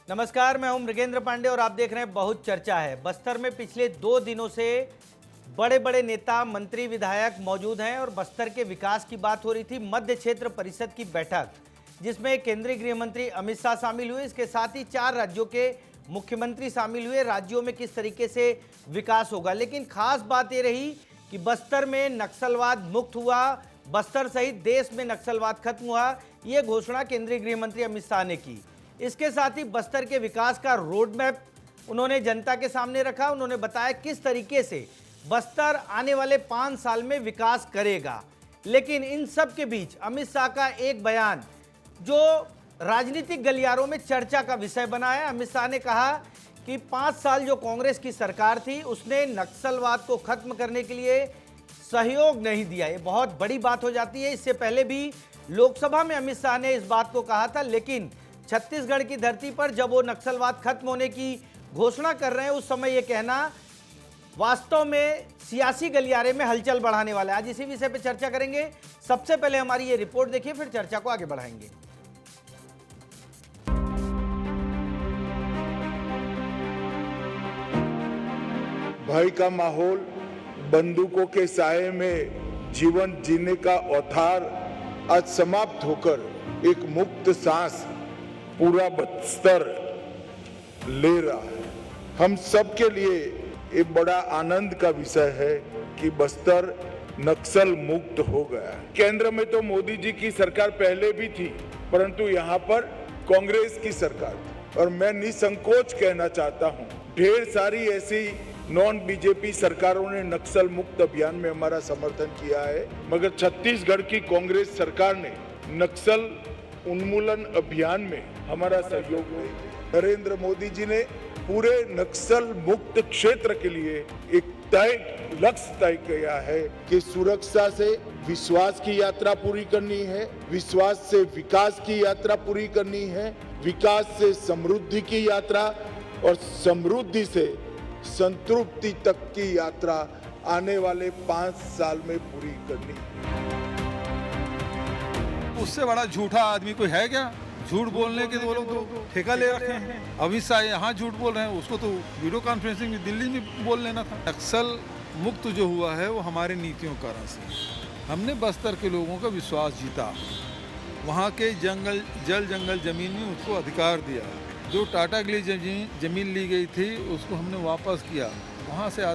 नमस्कार, मैं हूं मृगेंद्र पांडे और आप देख रहे हैं बहुत चर्चा है। बस्तर में पिछले 2 दिनों से बड़े बड़े नेता, मंत्री, विधायक मौजूद हैं और बस्तर के विकास की बात हो रही थी। मध्य क्षेत्र परिषद की बैठक जिसमें केंद्रीय गृह मंत्री अमित शाह शामिल हुए, इसके साथ ही 4 राज्यों के मुख्यमंत्री शामिल हुए। राज्यों में किस तरीके से विकास होगा, लेकिन खास बात ये रही कि बस्तर में नक्सलवाद मुक्त हुआ, बस्तर सहित देश में नक्सलवाद खत्म हुआ। ये घोषणा केंद्रीय गृह मंत्री अमित शाह ने की। इसके साथ ही बस्तर के विकास का रोड मैप उन्होंने जनता के सामने रखा। उन्होंने बताया किस तरीके से बस्तर आने वाले 5 साल में विकास करेगा। लेकिन इन सब के बीच अमित शाह का एक बयान जो राजनीतिक गलियारों में चर्चा का विषय बना है। अमित शाह ने कहा कि 5 साल जो कांग्रेस की सरकार थी उसने नक्सलवाद को खत्म करने के लिए सहयोग नहीं दिया। ये बहुत बड़ी बात हो जाती है। इससे पहले भी लोकसभा में अमित शाह ने इस बात को कहा था, लेकिन छत्तीसगढ़ की धरती पर जब वो नक्सलवाद खत्म होने की घोषणा कर रहे हैं उस समय ये कहना वास्तव में सियासी गलियारे में हलचल बढ़ाने वाला है। आज इसी विषय पर चर्चा करेंगे। सबसे पहले हमारी ये रिपोर्ट देखिए, फिर चर्चा को आगे बढ़ाएंगे। भय का माहौल, बंदूकों के साये में जीवन जीने का औधार आज समाप्त होकर एक मुक्त सांस पूरा बस्तर ले रहा है। हम सब के लिए एक बड़ा आनंद का विषय है कि बस्तर नक्सल मुक्त हो गया। केंद्र में तो मोदी जी की सरकार पहले भी थी, परंतु यहाँ पर कांग्रेस की सरकार थी। और मैं निसंकोच कहना चाहता हूँ, ढेर सारी ऐसी नॉन बीजेपी सरकारों ने नक्सल मुक्त अभियान में हमारा समर्थन किया है, मगर छत्तीसगढ़ की कांग्रेस सरकार ने नक्सल उन्मूलन अभियान में हमारा सहयोग नहीं दिया। नरेंद्र मोदी जी ने पूरे नक्सल मुक्त क्षेत्र के लिए एक लक्ष्य तय किया है कि सुरक्षा से विश्वास की यात्रा पूरी करनी है, विश्वास से विकास की यात्रा पूरी करनी है, विकास से समृद्धि की यात्रा और समृद्धि से संतृप्ति तक की यात्रा आने वाले 5 साल में पूरी करनी है। उससे बड़ा झूठा आदमी कोई है क्या? झूठ बोलने के वो लोग तो ठेका ले रखे हैं। अमित शाह यहाँ झूठ बोल रहे हैं, उसको तो वीडियो कॉन्फ्रेंसिंग में दिल्ली में बोल लेना था। नक्सल मुक्त जो हुआ है वो हमारे नीतियों के कारण से। हमने बस्तर के लोगों का विश्वास जीता, वहाँ के जल जंगल जमीन में उसको अधिकार दिया। जो टाटा के लिए जमीन ली गई थी उसको हमने वापस किया। वहाँ से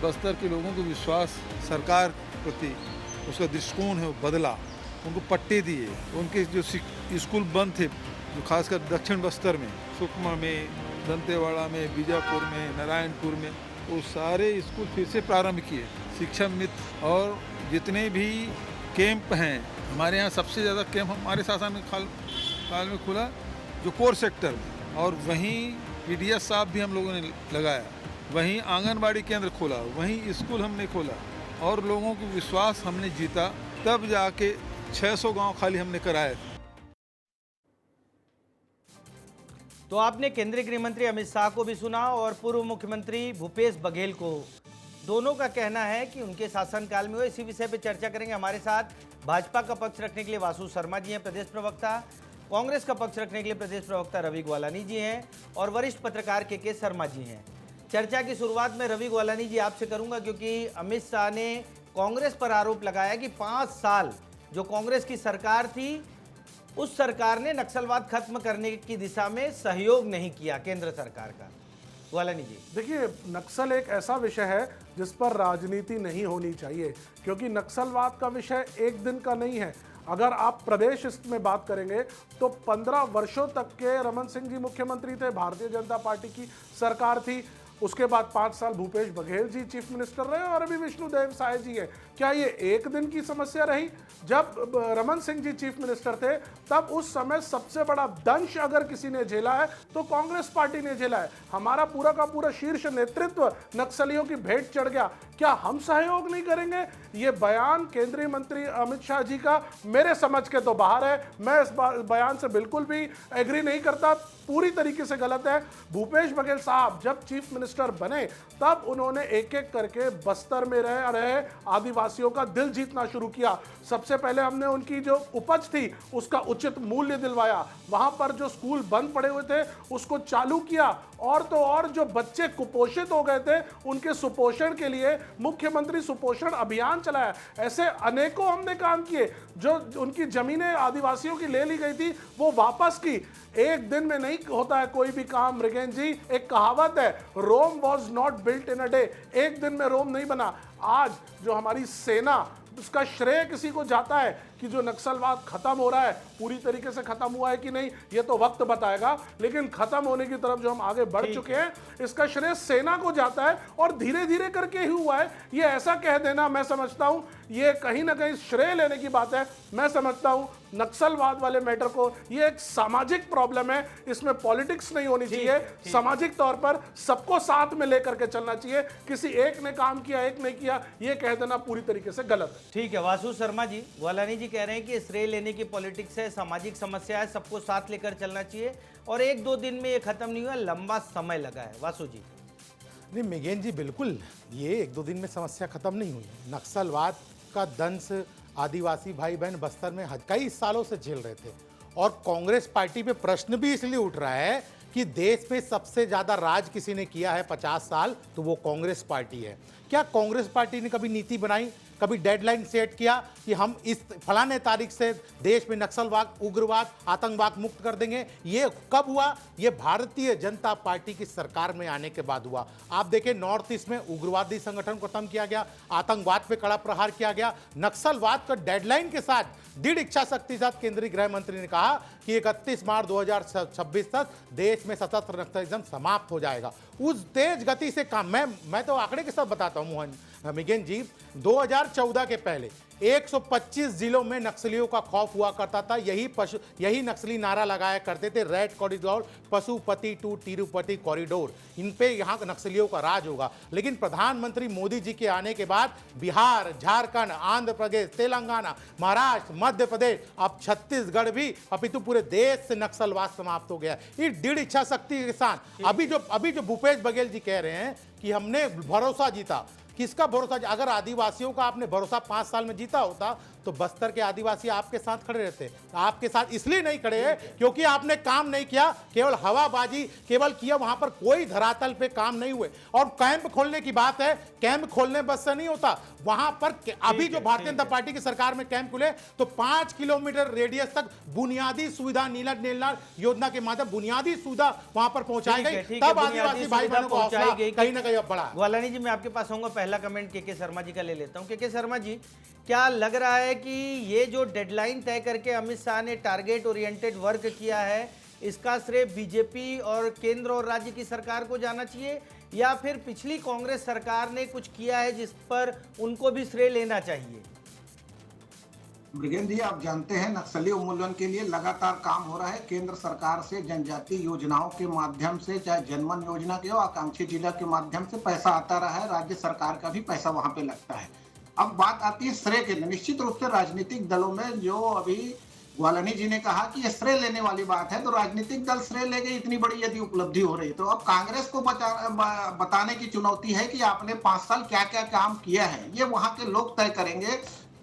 बस्तर के लोगों को विश्वास सरकार प्रति उसका दृष्टिकोण है वो बदला। उनको पट्टे दिए, उनके जो स्कूल बंद थे, जो खासकर दक्षिण बस्तर में, सुकमा में, दंतेवाड़ा में, बीजापुर में, नारायणपुर में, वो सारे स्कूल फिर से प्रारंभ किए। शिक्षा मित्र और जितने भी कैंप हैं, हमारे यहाँ सबसे ज़्यादा कैंप हमारे शासन काल में खुला जो कोर सेक्टर में, और वहीं पीडीएस साहब भी हम लोगों ने लगाया, वहीं आंगनबाड़ी केंद्र खोला, वहीं स्कूल हमने खोला और लोगों को विश्वास हमने जीता। तब जाके 600 गांव खाली हमने कराए। तो आपने केंद्रीय गृह मंत्री अमित शाह को भी सुना और पूर्व मुख्यमंत्री भूपेश बघेल को। दोनों का कहना है कि उनके शासनकाल में हुए। इसी विषय पर चर्चा करेंगे। हमारे साथ भाजपा का पक्ष रखने के लिए वासु शर्मा जी हैं, प्रदेश प्रवक्ता। कांग्रेस का पक्ष रखने के लिए प्रदेश प्रवक्ता रवि ग्वालानी जी हैं और वरिष्ठ पत्रकार के शर्मा जी हैं। चर्चा की शुरुआत में रवि ग्वालानी जी आपसे करूंगा, क्योंकि अमित शाह ने कांग्रेस पर आरोप लगाया कि 5 साल जो कांग्रेस की सरकार थी उस सरकार ने नक्सलवाद खत्म करने की दिशा में सहयोग नहीं किया केंद्र सरकार का। ग्वालानी जी, देखिए, नक्सल एक ऐसा विषय है जिस पर राजनीति नहीं होनी चाहिए, क्योंकि नक्सलवाद का विषय एक दिन का नहीं है। अगर आप प्रदेश में बात करेंगे तो 15 वर्षों तक के रमन सिंह जी मुख्यमंत्री थे, भारतीय जनता पार्टी की सरकार थी। उसके बाद 5 साल भूपेश बघेल जी चीफ मिनिस्टर रहे और अभी विष्णुदेव साय जी हैं। क्या ये एक दिन की समस्या रही? जब रमन सिंह जी चीफ मिनिस्टर थे तब उस समय सबसे बड़ा दंश अगर किसी ने झेला है तो कांग्रेस पार्टी ने झेला है। हमारा पूरा का पूरा शीर्ष नेतृत्व नक्सलियों की भेंट चढ़ गया। क्या हम सहयोग नहीं करेंगे? ये बयान केंद्रीय मंत्री अमित शाह जी का मेरे समझ के तो बाहर है। मैं इस बयान से बिल्कुल भी एग्री नहीं करता। पूरी तरीके से गलत है। भूपेश बघेल साहब जब चीफ मिनिस्टर बने तब उन्होंने एक एक करके बस्तर में रह रहे आदिवासियों का दिल जीतना शुरू किया। सबसे पहले हमने उनकी जो उपज थी उसका उचित मूल्य दिलवाया, वहां पर जो स्कूल बंद पड़े हुए थे उसको चालू किया, और तो और जो बच्चे कुपोषित हो गए थे उनके सुपोषण के लिए मुख्यमंत्री सुपोषण अभियान चलाया। ऐसे अनेकों हमने काम किए। जो उनकी जमीनें आदिवासियों की ले ली गई थी वो वापस की। एक दिन में नहीं होता है कोई भी काम मृगेन जी। एक कहावत है, Rome was not built in a day. एक दिन में रोम नहीं बना। आज जो हमारी सेना, उसका श्रेय किसी को जाता है कि जो नक्सलवाद खत्म हो रहा है पूरी तरीके से खत्म हुआ है कि नहीं ये तो वक्त बताएगा, लेकिन खत्म होने की तरफ जो हम आगे बढ़ चुके हैं इसका श्रेय सेना को जाता है और धीरे धीरे करके ही हुआ है। ये ऐसा कह देना मैं समझता हूं ये कहीं ना कहीं श्रेय लेने की बात है। मैं समझता हूं नक्सलवाद वाले मैटर को ये एक सामाजिक प्रॉब्लम है, इसमें पॉलिटिक्स नहीं होनी चाहिए। सामाजिक तौर पर सबको साथ में लेकर के चलना चाहिए। किसी एक ने काम किया एक ने किया ये कह देना पूरी तरीके से गलत है। ठीक है वासु शर्मा जी, ग्वालानी जी कह रहे हैं कि श्रेय लेने की पॉलिटिक्स है, सामाजिक समस्या है, सबको साथ लेकर चलना चाहिए और एक दो दिन में ये खत्म नहीं हुआ, लंबा समय लगा है। वासु जी। नहीं मृगेन जी, बिल्कुल ये एक दो दिन में समस्या खत्म नहीं हुई। नक्सलवाद का दंश आदिवासी भाई बहन बस्तर में कई सालों से झेल रहे थे और कांग्रेस पार्टी पे प्रश्न भी इसलिए उठ रहा है कि देश में सबसे ज्यादा राज किसी ने किया है 50 साल तो वो कांग्रेस पार्टी है। क्या कांग्रेस पार्टी ने कभी नीति बनाई, कभी डेडलाइन सेट किया कि हम इस फलाने तारीख से देश में नक्सलवाद, उग्रवाद, आतंकवाद मुक्त कर देंगे? ये कब हुआ? ये भारतीय जनता पार्टी की सरकार में आने के बाद हुआ। आप देखें नॉर्थ ईस्ट में उग्रवादी संगठन को खत्म किया गया, आतंकवाद पे कड़ा प्रहार किया गया, नक्सलवाद का डेडलाइन के साथ दृढ़ इच्छा शक्ति के साथ केंद्रीय गृह मंत्री ने कहा कि 31 मार्च 2026 तक देश में सशस्त्र नक्सलिज्म समाप्त हो जाएगा। उस तेज गति से काम, मैं तो आंकड़े के साथ बताता हूं मोहन मृगेन जी, 2014 के पहले 125 जिलों में नक्सलियों का खौफ हुआ करता था। यही नक्सली नारा लगाया करते थे, red corridor, Pashupati to Tirupati corridor, इन पे यहाँ नक्सलियों का राज होगा। लेकिन प्रधानमंत्री मोदी जी के आने के बाद बिहार, झारखंड, आंध्र प्रदेश, तेलंगाना, महाराष्ट्र, मध्य प्रदेश, अब छत्तीसगढ़ भी, अपितु पूरे देश से नक्सलवाद समाप्त हो गया। इस दृढ़ इच्छा शक्ति के साथ अभी जो भूपेश बघेल जी कह रहे हैं कि हमने भरोसा जीता, किसका भरोसा? अगर आदिवासियों का आपने भरोसा 5 साल में जीता होता तो बस्तर के आदिवासी आपके साथ खड़े रहते। आपके साथ इसलिए नहीं खड़े हैं क्योंकि आपने काम नहीं किया, केवल हवाबाजी केवल किया, वहां पर कोई धरातल पे काम नहीं हुए। और कैंप खोलने की बात है, कैंप खोलने बस से नहीं होता, वहां पर अभी जो भारतीय जनता पार्टी की सरकार में कैंप खुले तो 5 किलोमीटर रेडियस तक बुनियादी सुविधा नीला योजना के माध्यम बुनियादी सुविधा वहां पर पहुंचाई गई, तब आदिवासी भाई बहनों को हौसला कहीं ना कहीं अब बढ़ा। ग्वालानी जी मैं आपके पास आऊंगा, पहला कमेंट के शर्मा जी का ले लेता हूं। के शर्मा जी, क्या लग रहा है कि ये जो डेडलाइन तय करके अमित शाह ने टारगेट ओरिएंटेड वर्क किया है इसका श्रेय बीजेपी और केंद्र और राज्य की सरकार को जाना चाहिए या फिर पिछली कांग्रेस सरकार ने कुछ किया है जिस पर उनको भी श्रेय लेना चाहिए? मृगेन जी, आप जानते हैं नक्सली उन्मूलन के लिए लगातार काम हो रहा है केंद्र सरकार से। जनजातीय योजनाओं के माध्यम से, चाहे जनमन योजना के हो, आकांक्षी जिला के माध्यम से पैसा आता रहा है, राज्य सरकार का भी पैसा वहां पे लगता है। अब बात आती है श्रेय के। निश्चित रूप से राजनीतिक दलों में जो अभी ग्वालानी जी ने कहा कि ये श्रेय लेने वाली बात है, तो राजनीतिक दल श्रेय ले गए, इतनी बड़ी यदि उपलब्धि हो रही है तो अब कांग्रेस को बताने की चुनौती है कि आपने 5 साल क्या क्या काम किया है। ये वहां के लोग तय करेंगे।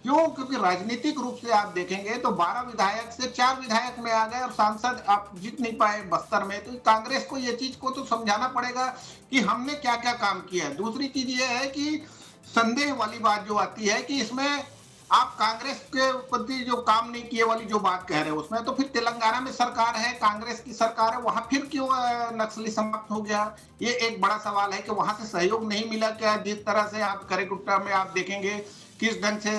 क्यों? क्योंकि राजनीतिक रूप से आप देखेंगे तो 12 विधायक से 4 विधायक में आ गए और सांसद आप जीत नहीं पाए बस्तर में। तो कांग्रेस को ये चीज को तो समझाना पड़ेगा कि हमने क्या क्या काम किया है। दूसरी चीज ये है कि संदेह वाली बात जो आती है कि इसमें आप कांग्रेस के प्रति जो काम नहीं किए वाली जो बात कह रहे हो उसमें, तो फिर तेलंगाना में सरकार है, कांग्रेस की सरकार है, वहां फिर क्यों नक्सली समाप्त हो गया? ये एक बड़ा सवाल है कि वहां से सहयोग नहीं मिला क्या? जिस तरह से आप करेकुट्टा में आप देखेंगे किस ढंग से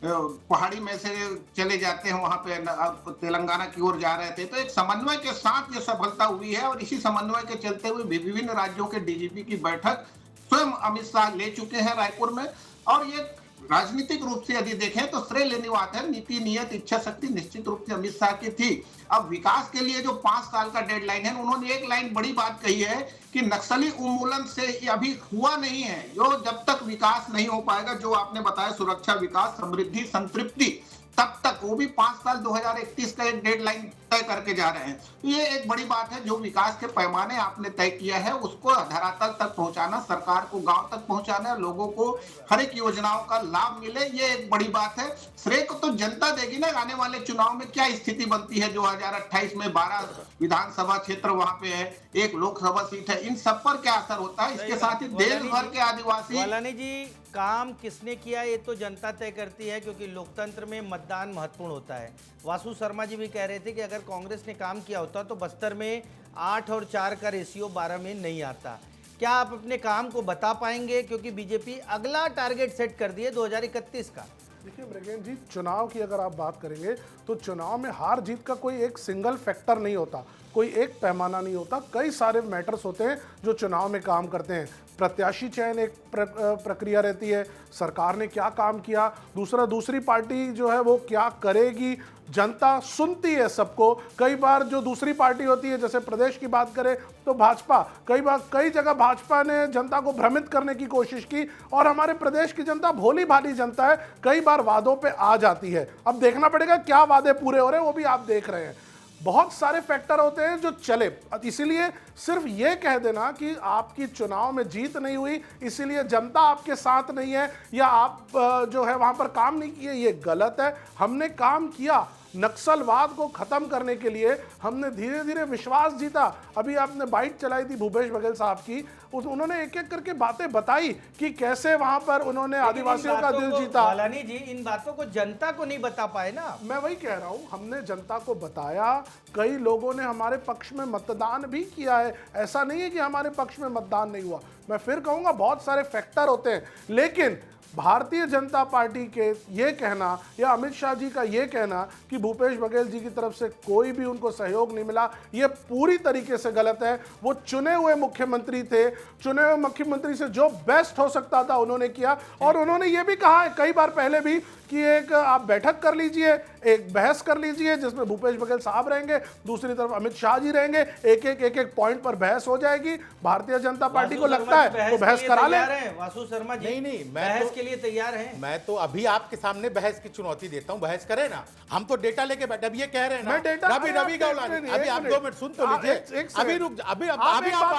पहाड़ी में से चले जाते हैं, वहां पे तेलंगाना की ओर जा रहे थे। तो एक समन्वय के साथ ये सफलता हुई है और इसी समन्वय के चलते हुए विभिन्न राज्यों के डीजीपी की बैठक स्वयं अमित शाह ले चुके हैं रायपुर में। और ये राजनीतिक रूप से यदि देखें तो श्रेय लेने बात है, नीति, नियत, इच्छा शक्ति निश्चित रूप से अमित शाह की थी। अब विकास के लिए जो 5 साल का डेडलाइन है, उन्होंने एक लाइन बड़ी बात कही है कि नक्सली उन्मूलन से अभी हुआ नहीं है। जो जब तक विकास नहीं हो पाएगा, जो आपने बताया सुरक्षा, विकास, समृद्धि, संतृप्ति, तब तक, वो भी 5 साल 2031 का एक डेडलाइन तय करके जा रहे हैं। ये एक बड़ी बात है। जो विकास के पैमाने आपने तय किया है उसको धरातल तक पहुंचाना, सरकार को गांव तक पहुंचाना, लोगों को हर एक योजनाओं का लाभ मिले, ये एक बड़ी बात है। श्रेय को तो जनता देगी ना। आने वाले चुनाव में क्या स्थिति बनती है। 2028 में 12 विधानसभा क्षेत्र वहां पे है, 1 लोकसभा सीट है, इन सब पर क्या असर होता है। इसके साथ ही देश भर के आदिवासी। ग्वालानी जी, काम किसने किया ये तो जनता तय करती है, क्योंकि लोकतंत्र में मतदान महत्वपूर्ण होता है। वासु शर्मा जी भी कह रहे थे कि अगर कांग्रेस ने काम किया होता तो बस्तर में 8 और 4 का रेशियो 12 में नहीं आता। क्या आप अपने काम को बता पाएंगे, क्योंकि बीजेपी अगला टारगेट सेट कर दिए 2031 का। देखिए मृगेन जी, चुनाव की अगर आप बात करेंगे तो चुनाव में हार जीत का कोई एक सिंगल फैक्टर नहीं होता, कोई एक पैमाना नहीं होता। कई सारे मैटर्स होते हैं जो चुनाव में काम करते हैं। प्रत्याशी चयन एक प्रक्रिया रहती है, सरकार ने क्या काम किया, दूसरी पार्टी जो है वो क्या करेगी, जनता सुनती है सबको। कई बार जो दूसरी पार्टी होती है, जैसे प्रदेश की बात करें तो भाजपा, कई जगह भाजपा ने जनता को भ्रमित करने की कोशिश की, और हमारे प्रदेश की जनता भोली भाली जनता है, कई बार वादों पे आ जाती है। अब देखना पड़ेगा क्या वादे पूरे हो रहे हैं, वो भी आप देख रहे हैं। बहुत सारे फैक्टर होते हैं जो चले, इसीलिए सिर्फ ये कह देना कि आपकी चुनाव में जीत नहीं हुई इसीलिए जनता आपके साथ नहीं है या आप जो है वहां पर काम नहीं किए, ये गलत है। हमने काम किया, नक्सलवाद को खत्म करने के लिए हमने धीरे धीरे विश्वास जीता। अभी आपने बाइट चलाई थी भूपेश बघेल साहब की, उन्होंने एक एक करके बातें बताई कि कैसे वहां पर उन्होंने आदिवासियों का दिल जीता। ग्वालानी जी, इन बातों को जनता को नहीं बता पाए ना। मैं वही कह रहा हूं, हमने जनता को बताया, कई लोगों ने हमारे पक्ष में मतदान भी किया है। ऐसा नहीं है कि हमारे पक्ष में मतदान नहीं हुआ। मैं फिर कहूंगा बहुत सारे फैक्टर होते हैं, लेकिन भारतीय जनता पार्टी के ये कहना या अमित शाह जी का ये कहना कि भूपेश बघेल जी की तरफ से कोई भी उनको सहयोग नहीं मिला, ये पूरी तरीके से गलत है। वो चुने हुए मुख्यमंत्री थे, चुने हुए मुख्यमंत्री से जो बेस्ट हो सकता था उन्होंने किया। और उन्होंने ये भी कहा है कई बार पहले भी कि एक आप बैठक कर लीजिए, एक बहस कर लीजिए जिसमें भूपेश बघेल साहब रहेंगे, दूसरी तरफ अमित शाह जी रहेंगे, एक एक पॉइंट पर बहस हो जाएगी। भारतीय जनता पार्टी को लगता है तो बहस करा ले। वासु शर्मा जी, नहीं, बहस के लिए तैयार हैं। मैं तो अभी आपके सामने बहस की चुनौती देता हूं, बहस करें ना। हम तो डेटा लेके बैठे, अब ये कह रहे हैं ना, मैं डेटा रवि गौलानी, अभी आप 2 मिनट सुन तो लीजिए, अभी रुक, अभी आप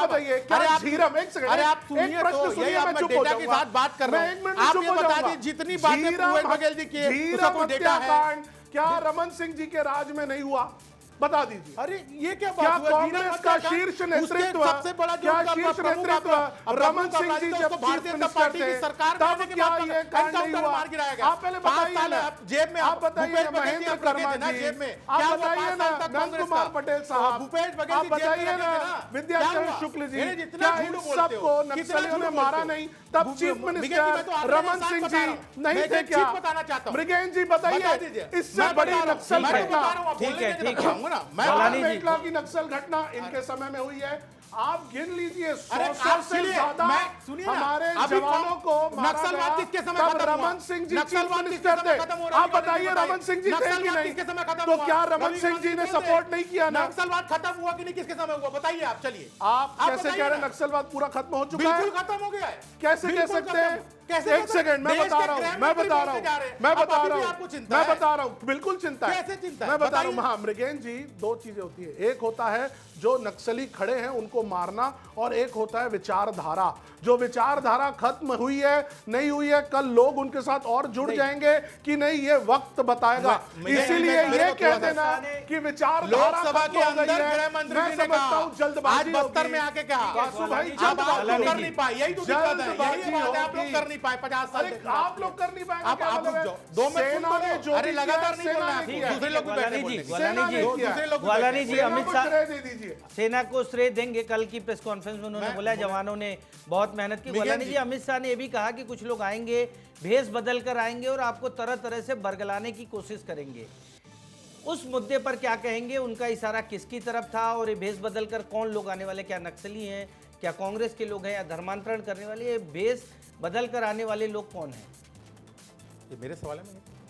बताइए क्या झीरम, एक सेकंड, अरे आप सुनिए तो, यही आप डेटा के साथ बात कर रहे हैं। आप ये बता दीजिए जितनी बातें भूपेश बघेल जी की उसका कोई डेटा है क्या रमन सिंह जी के राज में नहीं हुआ, बता दीजिए। अरे ये क्या क्या बात हुआ? कांग्रेस का शीर्ष नेतृत्व, सबसे बड़ा क्या शीर्ष नेतृत्व रमन सिंह जी जब भारतीय जनता पार्टी की सरकार तब क्या ये कांड नहीं हुआ? आप पहले बताइए ना, जेब में आप बताइए महेंद्र कर्मा जी, जेब में आप बताइए ना नंद कुमार पटेल साहब, भूपेश बघेल आप बताइए ना विद्याचरण शुक्ल जी, क्या इन सबको नक्सलियों ने मारा नहीं? तब चीफ मिनिस्टर रमन सिंह जी नहीं थे क्या? बताना चाहता हूं, मृगेन जी बताइए, इससे बड़ी नक्सल घटना, ठीक है मेटला की नक्सल घटना इनके समय में हुई है। आप गिन लीजिए 100 से ज्यादा हमारे जवानों को नक्सलवाद किसके समय खत्म हुआ? रमन सिंह जी चीफ मिनिस्टर थे। आप बताइए रमन सिंह जी थे कि नहीं? तो क्या रमन सिंह जी ने सपोर्ट नहीं किया ना? नक्सलवाद खत्म हुआ कि नहीं, किसके समय हुआ बताइए आप। चलिए आप कैसे कह रहे हैं नक्सलवाद पूरा खत्म हो चुका है? बिल्कुल खत्म हो गया है। कैसे कह सकते हैं? एक सेकंड, मैं बता रहा हूँ, बिल्कुल चिंता है। कैसे चिंता है? मैं बता रहा हूँ। हाँ मृगेन जी, 2 चीजें होती है, एक होता है जो नक्सली खड़े हैं उनको मारना, और एक होता है विचारधारा। जो विचारधारा खत्म हुई है नहीं हुई है, कल लोग उनके साथ और जुड़ जाएंगे कि नहीं, ये वक्त बताएगा। इसीलिए ये कह देना कि विचारधारा लोकसभा के अंदर गृह मंत्री ने कहा, जल्दबाजी आज बस्तर में आके कहा, वासु भाई अब आप लोग कर नहीं पाए, यही तो दिक्कत है, यही बात है, आप लोग कर नहीं पाए 50 साल। आप लोग कर नहीं पाएंगे, क्या आप मतलब है? 2 मिनट सेना ने जो अरे लगातार नहीं बोलना है, दूसरे लोग भी बैठे बोलने दीजिए। ग्वालानी जी, अमित शाह दे दीजिए। सेना को श्रेय देंगे। कल की प्रेस कॉन्फ्रेंस में उन्होंने बोला जवानों ने बहुत मेहनत की। ग्वालानी जी, अमित शाह ने यह भी कहा कि कुछ लोग आएंगे, भेष बदल कर आएंगे और आपको तरह तरह से बरगलाने की कोशिश करेंगे। उस मुद्दे पर क्या कहेंगे? उनका इशारा किसकी तरफ था और ये भेष बदल कर कौन लोग आने वाले? क्या नक्सली हैं, क्या कांग्रेस के लोग हैं, या धर्मांतरण करने वाले? ये भेष बदल कर आने वाले लोग कौन हैं? ये मेरे सवाल है।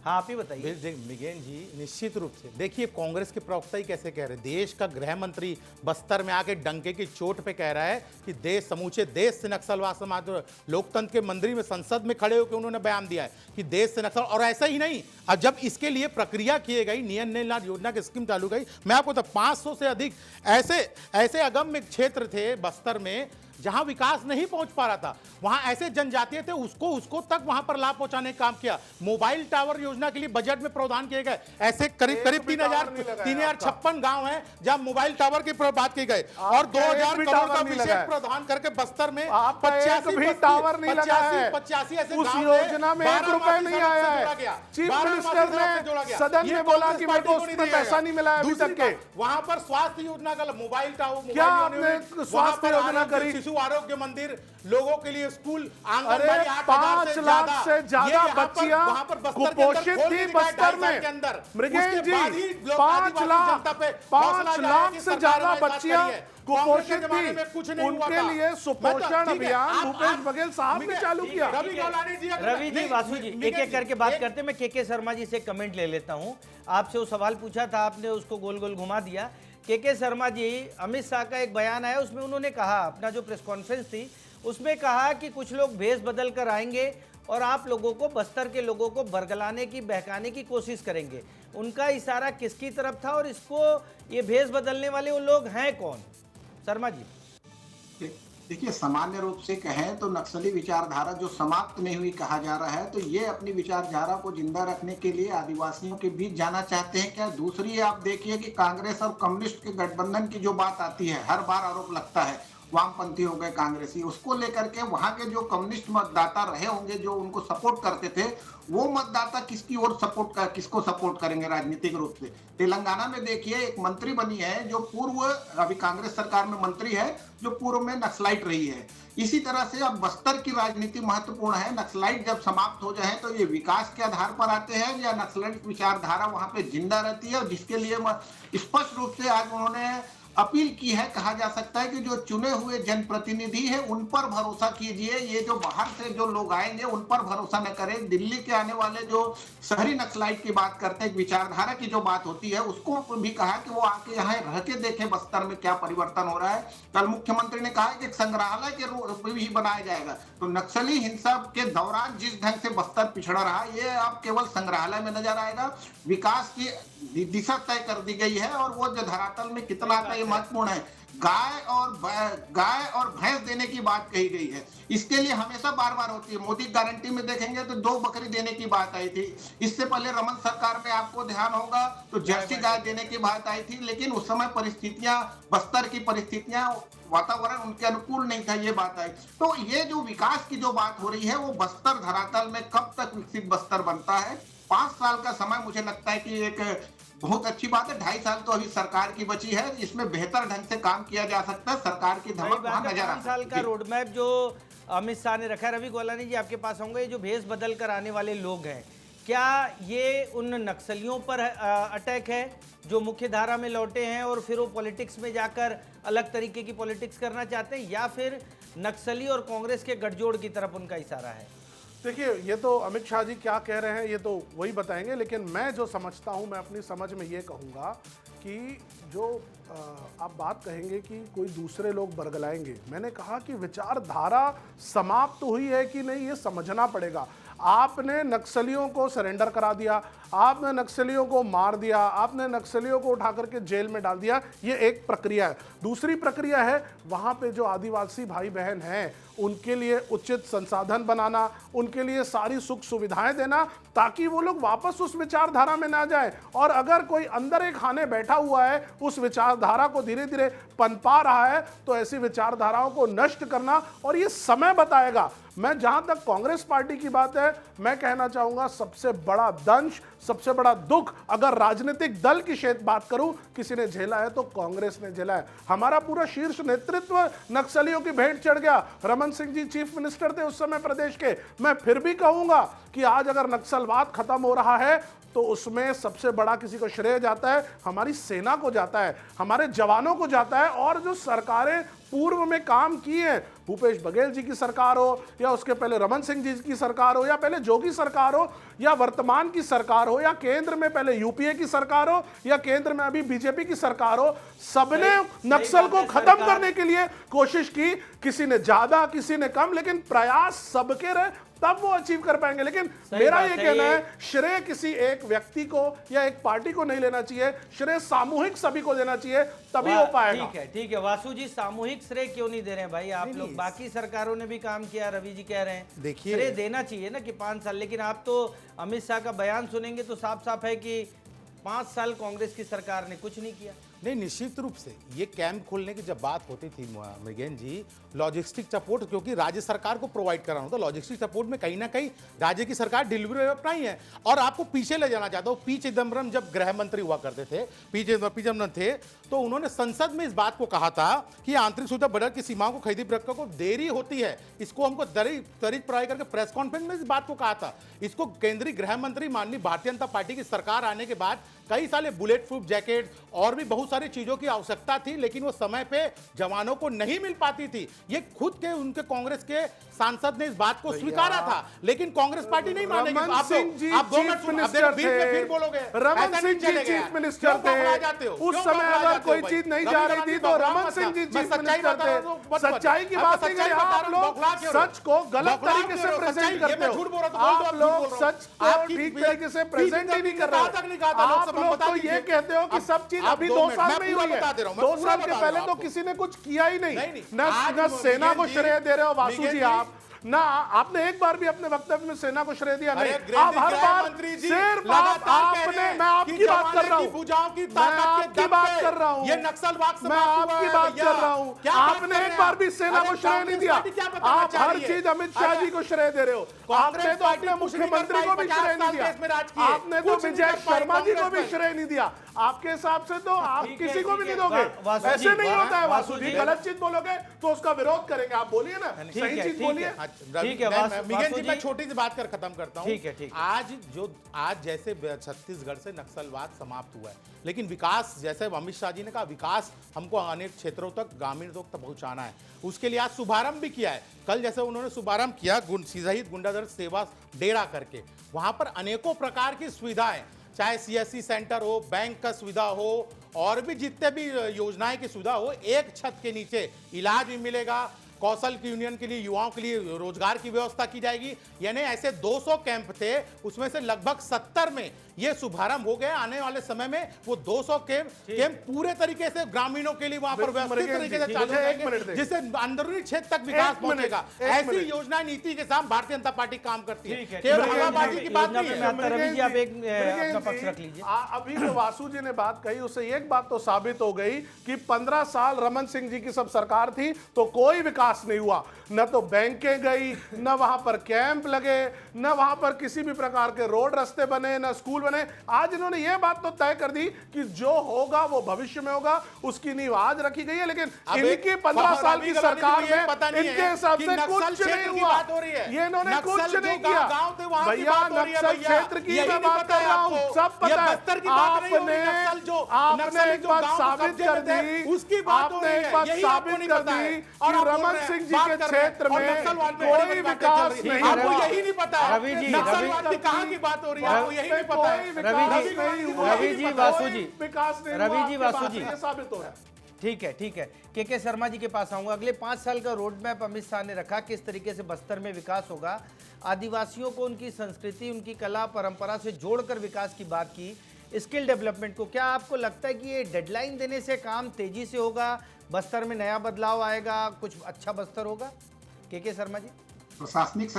हाँ, आप ही बताइए। मिगेन जी, निश्चित रूप से देखिए, कांग्रेस के प्रवक्ता ही कैसे कह रहे हैं, देश का गृह मंत्री बस्तर में आके डंके की चोट पे कह रहा है कि देश, समूचे देश से नक्सलवाद समाज, लोकतंत्र के मंदिर में, संसद में खड़े होकर उन्होंने बयान दिया है कि देश से नक्सल। और ऐसा ही नहीं, अब जब इसके लिए प्रक्रिया की गई, नियम लाभ योजना की स्कीम चालू गई, मैं आपको तो 500 से अधिक ऐसे अगम्य क्षेत्र थे बस्तर में जहां विकास नहीं पहुंच पा रहा था, वहां ऐसे जनजातीय थे, उसको तक वहां पर लाभ पहुंचाने का काम किया। मोबाइल टावर योजना के लिए बजट में प्रावधान किए गए, ऐसे करीब 3056 गांव हैं जहां मोबाइल टावर की बात की गई, और 2000 करोड़ का विशेष प्रावधान करके बस्तर में 85 टावर नहीं लगा है, 85 ऐसे उस योजना में 1 रुपए नहीं आया है। चीफ मिनिस्टर ने सदन में बोला कि मेरे को उसमें पैसा नहीं मिला है अभी तक के। वहां पर स्वास्थ्य योजना का मोबाइल टावर, क्या आपने स्वास्थ्य योजना करी? आरोग्य मंदिर, लोगों के लिए स्कूल, अरे 5 लाख से ज्यादा बच्चियां कुपोषित थी बस्तर में। मृगेश जी, 5 लाख से ज्यादा बच्चियां कुपोषित थी, उनके लिए सुपोषण अभियान भूपेश बघेल साहब ने चालू किया। रवि जी, वासु जी, एक एक करके बात करते। मैं के शर्मा जी से कमेंट ले लेता हूं। आपसे वो सवाल पूछा था, आपने उसको गोल गोल घुमा दिया। के शर्मा जी, अमित शाह का एक बयान आया, उसमें उन्होंने कहा, अपना जो प्रेस कॉन्फ्रेंस थी उसमें कहा कि कुछ लोग भेष बदल कर आएंगे और आप लोगों को, बस्तर के लोगों को बरगलाने की, बहकाने की कोशिश करेंगे। उनका इशारा किसकी तरफ था और इसको, ये भेष बदलने वाले वो लोग हैं कौन? शर्मा जी देखिए, सामान्य रूप से कहें तो नक्सली विचारधारा जो समाप्त नहीं हुई कहा जा रहा है, तो ये अपनी विचारधारा को जिंदा रखने के लिए आदिवासियों के बीच जाना चाहते हैं क्या? दूसरी, आप देखिए कि कांग्रेस और कम्युनिस्ट के गठबंधन की जो बात आती है, हर बार आरोप लगता है वामपंथी हो गए कांग्रेसी, उसको लेकर के वहां के जो कम्युनिस्ट मतदाता रहे होंगे, जो उनको सपोर्ट करते थे, वो मतदाता किसकी ओर किसको सपोर्ट करेंगे राजनीतिक रूप से? तेलंगाना में देखिए, एक मंत्री बनी है जो पूर्व, अभी कांग्रेस सरकार में मंत्री है, जो पूर्व में नक्सलाइट रही है। इसी तरह से अब बस्तर की राजनीति महत्वपूर्ण है। नक्सलाइट जब समाप्त हो जाए तो ये विकास के आधार पर आते हैं या नक्सलाइट विचारधारा वहां पे जिंदा रहती है, जिसके लिए स्पष्ट रूप से आज उन्होंने अपील की है। कहा जा सकता है कि जो चुने हुए जनप्रतिनिधि हैं उन पर भरोसा कीजिए, ये जो बाहर से जो लोग आएंगे उन पर भरोसा न करें। दिल्ली के आने वाले जो शहरी नक्सलाइट की बात करते हैं, विचारधारा की जो बात होती है, उसको भी कहा कि वो आके यहाँ रह के देखे बस्तर में क्या परिवर्तन हो रहा है। कल मुख्यमंत्री ने कहा है कि एक संग्रहालय के रूप में भी बनाया जाएगा। तो नक्सली हिंसा के दौरान जिस ढंग से बस्तर पिछड़ा रहा, ये अब केवल संग्रहालय में नजर आएगा। विकास की दिशा तय कर दी गई है और वो जो धरातल में कितना आता है ये महत्वपूर्ण है। गाय और भैंस देने की बात कही गई है, इसके लिए हमेशा बार बार होती है। मोदी गारंटी में देखेंगे तो 2 बकरी देने की बात आई थी। इससे पहले रमन सरकार में आपको ध्यान होगा तो जर्सी गाय देने की बात आई थी, लेकिन उस समय परिस्थितियां, बस्तर की परिस्थितियां, वातावरण उनके अनुकूल नहीं था, ये बात आई। तो ये जो विकास की जो बात हो रही है, वो बस्तर धरातल में कब तक विकसित बस्तर बनता है? 5 साल का समय मुझे लगता है कि एक बहुत अच्छी बात है। 2.5 साल तो अभी सरकार की बची है, इसमें बेहतर ढंग से काम किया जा सकता है। सरकार की धमक वहां नजर आ 5 साल का रोड मैप जो अमित शाह ने रखा है। रवि गोलानी जी, आपके पास होंगे, ये जो भेष बदल कर आने वाले लोग हैं, क्या ये उन नक्सलियों पर अटैक है जो मुख्य धारा में लौटे हैं और फिर वो पॉलिटिक्स में जाकर अलग तरीके की पॉलिटिक्स करना चाहते हैं, या फिर नक्सली और कांग्रेस के गठजोड़ की तरफ उनका इशारा है? देखिए, ये तो अमित शाह जी क्या कह रहे हैं ये तो वही बताएंगे, लेकिन मैं जो समझता हूं, मैं अपनी समझ में ये कहूँगा कि जो आप बात कहेंगे कि कोई दूसरे लोग बरगलाएंगे, मैंने कहा कि विचारधारा समाप्त हुई है कि नहीं ये समझना पड़ेगा। आपने नक्सलियों को सरेंडर करा दिया, आपने नक्सलियों को मार दिया, आपने नक्सलियों को उठा करके जेल में डाल दिया, ये एक प्रक्रिया है। दूसरी प्रक्रिया है वहाँ पे जो आदिवासी भाई बहन हैं उनके लिए उचित संसाधन बनाना, उनके लिए सारी सुख सुविधाएं देना, ताकि वो लोग वापस उस विचारधारा में ना जाए। और अगर कोई अंदर एक खाने बैठा हुआ है, उस विचारधारा को धीरे धीरे पनपा रहा है, तो ऐसी विचारधाराओं को नष्ट करना, और ये समय बताएगा। मैं जहां तक कांग्रेस पार्टी की बात है, मैं कहना चाहूंगा सबसे बड़ा दंश, सबसे बड़ा दुख, अगर राजनीतिक दल की बात करूं, किसी ने झेला है तो कांग्रेस ने झेला है। हमारा पूरा शीर्ष नेतृत्व नक्सलियों की भेंट चढ़ गया। रमन सिंह जी चीफ मिनिस्टर थे उस समय प्रदेश के। मैं फिर भी कहूंगा कि आज अगर नक्सलवाद खत्म हो रहा है तो उसमें सबसे बड़ा किसी को श्रेय जाता है, हमारी सेना को जाता है, हमारे जवानों को जाता है। और जो सरकारें पूर्व में काम किए हैं, भूपेश बघेल जी की सरकार हो, या उसके पहले रमन सिंह जी की सरकार हो, या पहले जोगी सरकार हो, या वर्तमान की सरकार हो, या केंद्र में पहले यूपीए की सरकार हो, या केंद्र में अभी बीजेपी की सरकार हो, सबने नक्सल को खत्म करने के लिए कोशिश की। किसी ने ज्यादा, किसी ने कम, लेकिन प्रयास सबके रहे, तब वो अचीव कर पाएंगे। लेकिन मेरा ये कहना है, श्रेय किसी एक व्यक्ति को या एक पार्टी को नहीं लेना चाहिए, श्रेय सामूहिक सभी को देना चाहिए, तभी हो पाएगा। ठीक है वासु जी, सामूहिक श्रेय क्यों नहीं दे रहे हैं भाई आप लोग? बाकी सरकारों ने भी काम किया, रवि जी कह रहे हैं, देखिए श्रेय देना चाहिए ना कि 5 साल। लेकिन आप तो अमित शाह का बयान सुनेंगे तो साफ साफ है कि 5 साल कांग्रेस की सरकार ने कुछ नहीं किया। नहीं, निश्चित रूप से ये कैंप खोलने की जब बात होती थी मृगेन जी, लॉजिस्टिक सपोर्ट क्योंकि राज्य सरकार को प्रोवाइड कराना होता, लॉजिस्टिक सपोर्ट में कहीं ना कहीं राज्य की सरकार डिलीवरी अपना ही है। और आपको पीछे ले जाना चाहता हूँ, पी चिदम्बरम जब गृह मंत्री हुआ करते थे, पी चिदम्बरम थे, तो उन्होंने संसद में इस बात को कहा था कि आंतरिक सुरक्षा बजट की सीमाओं को खरीदी प्रक्रिया को देरी होती है, इसको हमको त्वरित प्रयास करके प्रेस कॉन्फ्रेंस में इस बात को कहा था। इसको केंद्रीय गृह मंत्री माननीय भारतीय जनता पार्टी की सरकार आने के बाद कई सारे बुलेट प्रूफ जैकेट और भी बहुत सारी चीजों की आवश्यकता थी, लेकिन वो समय पे जवानों को नहीं मिल पाती थी। ये खुद के उनके कांग्रेस के सांसद ने इस बात को स्वीकारा था, लेकिन कांग्रेस पार्टी नहीं मानेगी। रमन सिंह जी आप 2 मिनट मिनिस्टर थे, फिर बोलोगे, रमन सिंह जी चीफ मिनिस्टर थे, उस समय अगर कोई चीज नहीं जा रही थी तो रमन सिंह जी चीफ मिनिस्टर थे। सच्चाई की बात नहीं करें, आप लोग सच को गलत तरीके से प्रेजेंट करते हो, आप लोग सच को ठीक तरीके से प्रेजेंट ही नहीं कर रहे हो। आप लोग तो ये कहते हो कि सब चीज अभी 2 साल में ही हुई है, 2 साल के पहले तो किसी ने कुछ किया ही नहीं। न सेना को श्रेय दे रहे हो वासु जी आप, ना आपने एक बार भी अपने वक्तव्य में सेना को श्रेय दिया नहीं। आप हर बार सिर्फ आपने, मैं आपकी बात कर रहा हूँ, मैं आपकी बात कर रहा हूँ, ये नक्सलवाद मैं आपकी बात कर रहा हूँ। आपने एक बार भी सेना को श्रेय नहीं दिया, आप हर चीज अमित शाह जी को श्रेय दे रहे हो। आपने तो अपने मुख्यमंत्री को भी श्रेय नहीं दिया, आपने तो विजय शर्मा जी को भी श्रेय नहीं दिया। आपके हिसाब से तो आप किसी को भी नहीं दोगे, ऐसे नहीं होता है वासु जी। गलत चीज बोलोगे तो उसका विरोध करेंगे, आप बोलिए ना, सही चीज बोलिए। ठीक है मिगेन जी, मैं छोटी सी बात कर खत्म करता हूं। ठीक है। आज जैसे छत्तीसगढ़ से नक्सलवाद समाप्त हुआ है, लेकिन विकास, जैसे अमित शाह जी ने कहा, विकास हमको अनेक क्षेत्रों तक, ग्रामीण तक पहुंचाना है, उसके लिए आज शुभारंभ भी किया है। कल जैसे उन्होंने शुभारंभ किया शहीद गुंडाधर सेवा डेरा करके, वहां पर अनेकों प्रकार की सुविधाएं, चाहे सीएससी सेंटर हो, बैंक का सुविधा हो, और भी जितने भी योजनाएं की सुविधा हो, एक छत के नीचे इलाज भी मिलेगा। कौशल की यूनियन के लिए, युवाओं के लिए रोजगार की व्यवस्था की जाएगी। यानी ऐसे 200 कैंप थे, उसमें से लगभग 70 में ये शुभारंभ हो गया। आने वाले समय में वो 200 कैंप पूरे तरीके से ग्रामीणों के लिए वहां पर व्यवस्थित तरीके से चालू रहेंगे, जिससे अंदरूनी क्षेत्र तक विकास पहुंचेगा। ऐसी योजना नीति के साथ भारतीय जनता पार्टी काम करती है, केवल हवाबाजी की बात नहीं है। रवि जी, आप एक अपना पक्ष रख लीजिए। अभी जो वासु जी ने बात कही, उससे एक बात तो साबित हो गई कि 15 साल रमन सिंह जी की सब सरकार थी तो कोई विकास नहीं हुआ। न तो बैंकें गई, न वहां पर कैंप लगे, न वहां पर किसी भी प्रकार के रोड रास्ते बने, न स्कूल बने। आज इन्होंने ये बात तो तय कर दी कि जो होगा वो भविष्य में होगा, उसकी नींव आज रखी गई है। लेकिन इनकी 15 साल की सरकार में इनके हिसाब से कुछ नहीं हुआ, ये इन्होंने कुछ नहीं किया। भैया नक्सल क्षेत्र की मैं बात कर रहा हूँ, सब पता है। आपने एक बात साबित कर दी, आपने एक बात साबित कर दी कि रमन सिंह जी के क्षेत्र में कोई विकास नहीं। आपको यही नहीं पता है रवि जी, नक्सलवाद की कहां की बात हो रही है, आपको यही नहीं पता है। रवि जी, वासु जी, विकास नहीं, रवि जी, वासु जी, ये साबित हो रहा है। ठीक है। के शर्मा जी के पास आऊंगा। अगले 5 साल का रोड मैप अमित शाह ने रखा, किस तरीके से बस्तर में विकास होगा। आदिवासियों को उनकी संस्कृति, उनकी कला परंपरा से जोड़कर विकास की बात की, स्किल डेवलपमेंट को। क्या आपको लगता है कि ये डेडलाइन देने से काम तेजी से होगा, बस्तर में नया बदलाव आएगा, कुछ अच्छा बस्तर होगा? के शर्मा जी। प्रशासनिक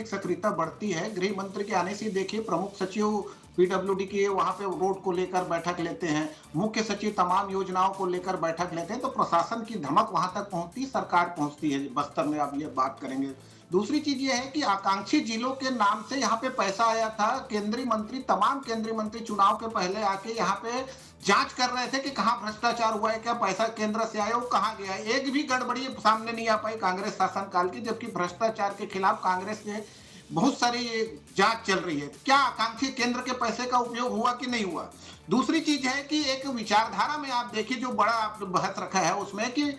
सक्रियता बढ़ती है। गृह मंत्री के आने से देखिए, प्रमुख सचिव पीडब्ल्यूडी के वहां पे रोड को लेकर बैठक लेते हैं, मुख्य सचिव तमाम योजनाओं को लेकर बैठक लेते हैं, तो प्रशासन की धमक वहां तक पहुंचती, सरकार पहुंचती है बस्तर में। अब ये बात करेंगे। दूसरी चीज ये है कि आकांक्षी जिलों के नाम से यहाँ पे पैसा आया था। तमाम केंद्रीय मंत्री चुनाव के पहले आके यहाँ पे जांच कर रहे थे कि कहाँ भ्रष्टाचार हुआ है, क्या पैसा केंद्र से आया, वो कहाँ गया है। एक भी गड़बड़ी सामने नहीं आ पाई कांग्रेस शासनकाल की, जबकि भ्रष्टाचार के खिलाफ कांग्रेस ने बहुत सारी जांच चल रही है। क्या आकांक्षी केंद्र के पैसे का उपयोग हुआ कि नहीं हुआ। दूसरी चीज है कि एक विचारधारा में आप देखिए, जो बड़ा बहस रखा है उसमें कि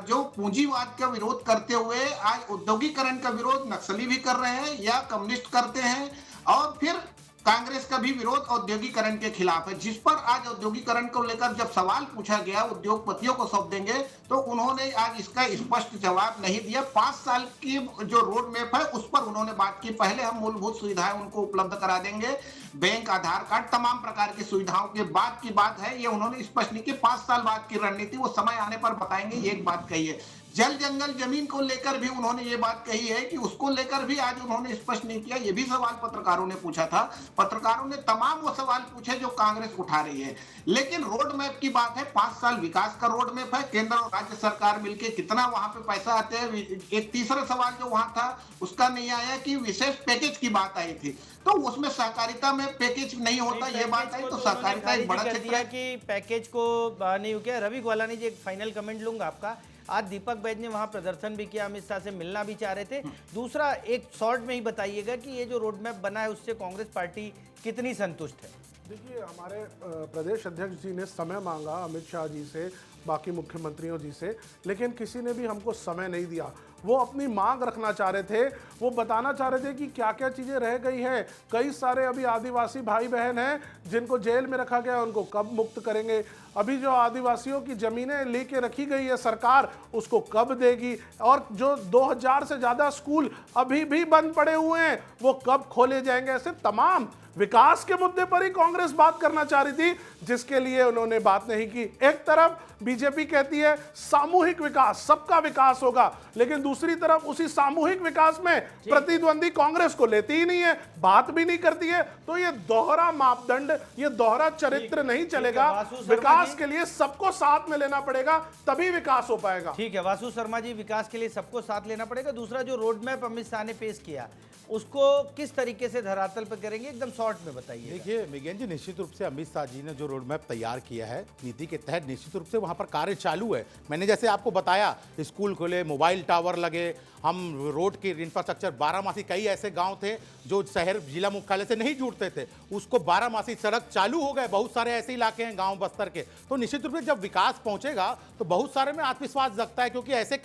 जो पूंजीवाद का विरोध करते हुए आज औद्योगिकरण का विरोध नक्सली भी कर रहे हैं या कम्युनिस्ट करते हैं, और फिर कांग्रेस का भी विरोध औद्योगिकरण के खिलाफ है। जिस पर आज औद्योगिकरण को लेकर जब सवाल पूछा गया उद्योगपतियों को सौंप देंगे, तो उन्होंने आज इसका स्पष्ट जवाब नहीं दिया। 5 साल की जो रोड मैप है उस पर उन्होंने बात की। पहले हम मूलभूत सुविधाएं उनको उपलब्ध करा देंगे, बैंक, आधार कार्ड, तमाम प्रकार की सुविधाओं के बाद की बात है। ये उन्होंने स्पष्ट नहीं की। 5 साल बाद की रणनीति वो समय आने पर बताएंगे, ये एक बात कही है। जल जंगल जमीन को लेकर भी उन्होंने ये बात कही है कि उसको लेकर भी आज उन्होंने स्पष्ट नहीं किया। ये भी सवाल पत्रकारों ने पूछा था। पत्रकारों ने तमाम वो सवाल पूछे जो कांग्रेस उठा रही है। लेकिन रोड मैप की बात है, 5 साल विकास का रोड मैप है। केंद्र और राज्य सरकार मिलकर कितना वहां पे पैसा आते हैं। एक तीसरा सवाल जो वहां था उसका नहीं आया कि विशेष पैकेज की बात आई थी, तो उसमें सहकारिता में पैकेज नहीं होता, ये बात आई। तो सहकारिता एक बड़ा क्षेत्र है कि पैकेज को नहीं हो गया। रवि ग्वालानी जी, एक फाइनल कमेंट लूंगा आपका। आज दीपक बैज ने वहां प्रदर्शन भी किया, अमित शाह से मिलना भी चाह रहे थे। दूसरा, एक शॉर्ट में ही बताइएगा कि ये जो रोड मैप बना है उससे कांग्रेस पार्टी कितनी संतुष्ट है? देखिए, हमारे प्रदेश अध्यक्ष जी ने समय मांगा अमित शाह जी से, बाकी मुख्यमंत्रियों जी से, लेकिन किसी ने भी हमको समय नहीं दिया। वो अपनी मांग रखना चाह रहे थे, वो बताना चाह रहे थे कि क्या क्या चीज़ें रह गई हैं। कई सारे अभी आदिवासी भाई बहन हैं जिनको जेल में रखा गया, उनको कब मुक्त करेंगे। अभी जो आदिवासियों की ज़मीनें लेके रखी गई है सरकार, उसको कब देगी। और जो 2000 से ज़्यादा स्कूल अभी भी बंद पड़े हुए हैं, वो कब खोले जाएंगे। ऐसे तमाम विकास के मुद्दे पर ही कांग्रेस बात करना चाह रही थी, जिसके लिए उन्होंने बात नहीं की। एक तरफ बीजेपी कहती है सामूहिक विकास, सबका विकास होगा, लेकिन दूसरी तरफ उसी सामूहिक विकास में प्रतिद्वंदी कांग्रेस को लेती ही नहीं है, बात भी नहीं करती है। तो ये दोहरा मापदंड, ये दोहरा चरित्र नहीं चलेगा। विकास के लिए सबको साथ में लेना पड़ेगा, तभी विकास हो पाएगा। ठीक है वासु शर्मा जी, विकास के लिए सबको साथ लेना पड़ेगा। दूसरा, जो रोड मैप अमित शाह ने पेश किया उसको किस तरीके से धरातल पर करेंगे, एकदम शॉर्ट में बताइए। देखिए मिगेन जी, निश्चित रूप से अमित शाह जी ने जो रोड मैप तैयार किया है नीति के तहत, निश्चित रूप से वहां पर कार्य चालू है। मैंने जैसे आपको बताया, स्कूल खुले, मोबाइल टावर लगे, हम रोड की इंफ्रास्ट्रक्चर, बारामासी कई ऐसे गांव थे जो शहर जिला मुख्यालय से नहीं जुड़ते थे, उसको बारामासी सड़क चालू हो गए। बहुत सारे ऐसे इलाके हैं गांव बस्तर के। तो निश्चित रूप से जब विकास पहुंचेगा तो बहुत सारे में आत्मविश्वास जगता है, क्योंकि ऐसे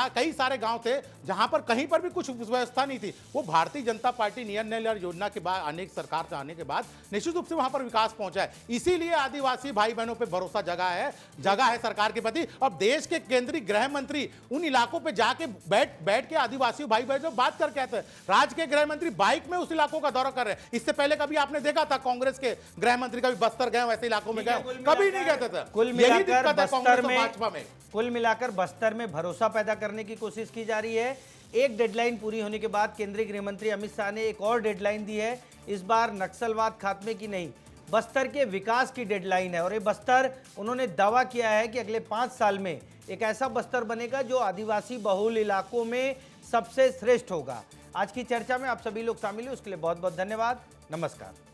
कई सारे गांव थे जहां पर कहीं पर भी कुछ व्यवस्था नहीं थी। वो भारतीय जनता पार्टी नियंत्रण योजना के बाद, अनेक सरकार से आने के बाद निश्चित रूप से वहां पर विकास पहुंचा है। इसीलिए आदिवासी भाई बहनों पर भरोसा जगा है सरकार के प्रति। अब देश के केंद्रीय गृह मंत्री उन इलाकों पर जाके बैठ के आदिवासी भाई बहनों बात कर कहते हैं। राज्य के गृह मंत्री बाइक में उस इलाकों का दौरा कर रहे हैं। इससे पहले कभी आपने देखा था कांग्रेस के गृह मंत्री कभी बस्तर गए, वैसे इलाकों में गए? कभी नहीं कहते थे। कुल मिलाकर बस्तर में भरोसा पैदा करने की कोशिश की जा रही है। एक डेडलाइन पूरी होने के बाद केंद्रीय गृह मंत्री अमित शाह ने एक और डेडलाइन दी है। इस बार नक्सलवाद खात्मे की नहीं, बस्तर के विकास की डेडलाइन है। और ये बस्तर, उन्होंने दावा किया है कि अगले 5 साल में एक ऐसा बस्तर बनेगा जो आदिवासी बहुल इलाकों में सबसे श्रेष्ठ होगा। आज की चर्चा में आप सभी लोग शामिल हुए, उसके लिए बहुत बहुत धन्यवाद। नमस्कार।